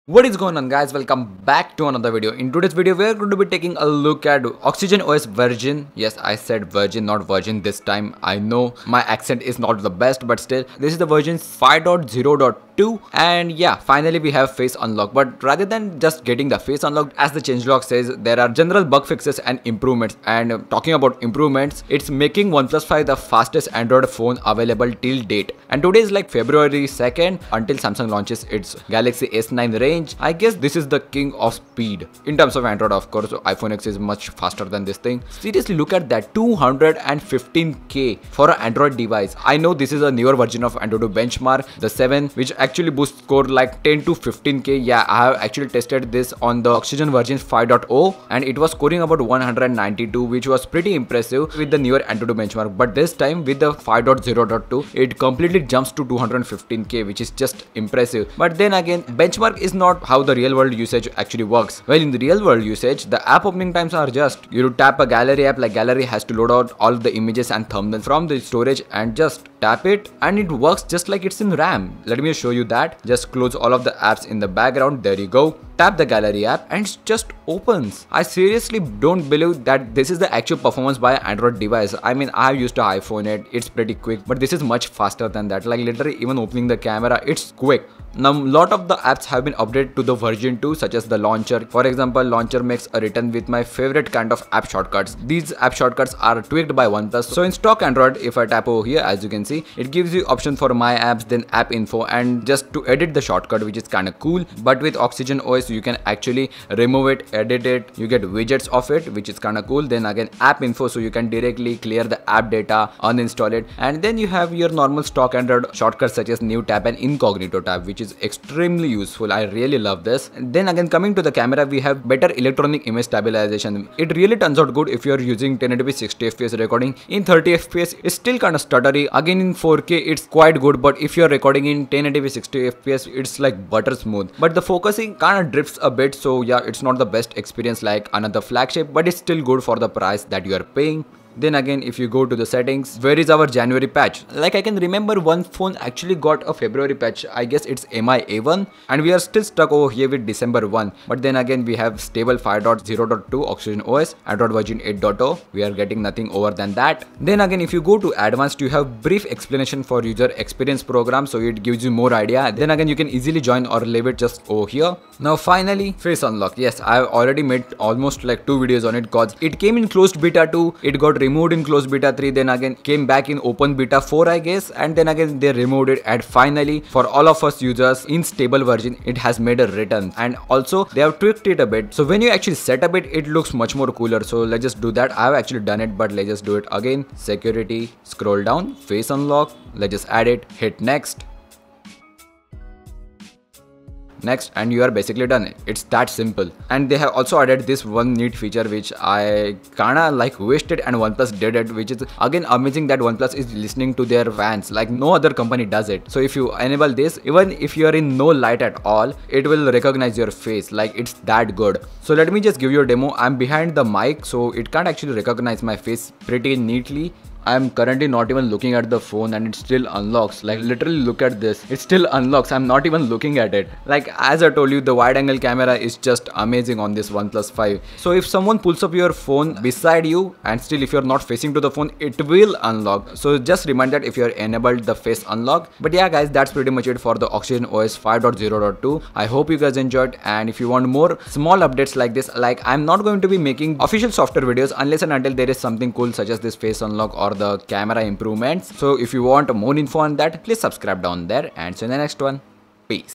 What is going on, guys? Welcome back to another video. In today's video we are going to be taking a look at OxygenOS version. Yes, I said version, not virgin this time. I know my accent is not the best, but still this is the version 5.0.2, and yeah, finally we have face unlock. But rather than just getting the face unlocked, as the changelog says, there are general bug fixes and improvements. And talking about improvements, it's making OnePlus 5 the fastest Android phone available till date. And today is like February 2nd until Samsung launches its Galaxy S9 range. I guess this is the king of speed in terms of Android. Of course, iPhone X is much faster than this thing. Seriously, look at that, 215K for an Android device. I know this is a newer version of Android benchmark, the 7, which actually boosts score like 10 to 15K. Yeah, I have actually tested this on the Oxygen version 5.0 and it was scoring about 192, which was pretty impressive with the newer Android benchmark. But this time with the 5.0.2, it completely jumps to 215K, which is just impressive. But then again, benchmark is not how the real world usage actually works. Well, in the real world usage, the app opening times are just, you tap a gallery app, like gallery has to load out all the images and thumbnails from the storage and just tap it and it works just like it's in RAM. Let me show you that. Just close all of the apps in the background. There you go. Tap the gallery app and it just opens. I seriously don't believe that this is the actual performance by an Android device. I mean, I have used an iPhone 8, it's pretty quick, but this is much faster than that. Like literally even opening the camera, it's quick. Now, a lot of the apps have been updated to the version 2, such as the launcher. For example, launcher makes a return with my favorite kind of app shortcuts. These app shortcuts are tweaked by OnePlus. So in stock Android, if I tap over here, as you can see, it gives you option for my apps, then app info, and just to edit the shortcut, which is kind of cool. But with OxygenOS, you can actually remove it, edit it, you get widgets of it, which is kind of cool. Then again, app info, so you can directly clear the app data, uninstall it, and then you have your normal stock Android shortcuts such as new tab and incognito tab, which is extremely useful. I really love this. And then again, coming to the camera, we have better electronic image stabilization. It really turns out good if you're using 1080p 60 fps recording. In 30 fps, it's still kind of stuttery. Again, in 4K, it's quite good, but if you're recording in 1080p 60 fps, it's like butter smooth. But the focusing kind of drifts a bit, so yeah, it's not the best experience like another flagship, but it's still good for the price that you are paying. Then again, if you go to the settings, where is our January patch? Like I can remember one phone actually got a February patch. I guess it's MIA1, and we are still stuck over here with December 1. But then again, we have stable 5.0.2 OxygenOS, Android version 8.0. We are getting nothing over than that. Then again, if you go to advanced, you have brief explanation for user experience program, so it gives you more idea. Then again, you can easily join or leave it just over here. Now finally, face unlock. Yes, I've already made almost like 2 videos on it, cause it came in closed beta 2, it got removed in closed beta 3, then again came back in open beta 4, I guess, and then again they removed it, and finally for all of us users in stable version, it has made a return. And also they have tweaked it a bit, so when you actually set up it looks much more cooler. So let's just do that. I have actually done it, but let's just do it again. Security, scroll down, face unlock, let's just add it, hit next, and you are basically done. It's that simple. And they have also added this one neat feature which I kinda like wished it and OnePlus did it, which is again amazing that OnePlus is listening to their fans. Like no other company does it. So if you enable this, even if you are in no light at all, it will recognize your face. Like it's that good. So let me just give you a demo. I'm behind the mic, so it can't actually recognize my face pretty neatly. I'm currently not even looking at the phone and it still unlocks. Like literally look at this, it still unlocks. I'm not even looking at it. Like as I told you, the wide angle camera is just amazing on this OnePlus 5. So if someone pulls up your phone beside you and still if you're not facing to the phone, it will unlock. So just remind that if you're enabled the face unlock. But yeah guys, that's pretty much it for the OxygenOS 5.0.2. I hope you guys enjoyed, and if you want more small updates like this, like I'm not going to be making official software videos unless and until there is something cool such as this face unlock or the camera improvements. So if you want more info on that, please subscribe down there, and see you in the next one. Peace.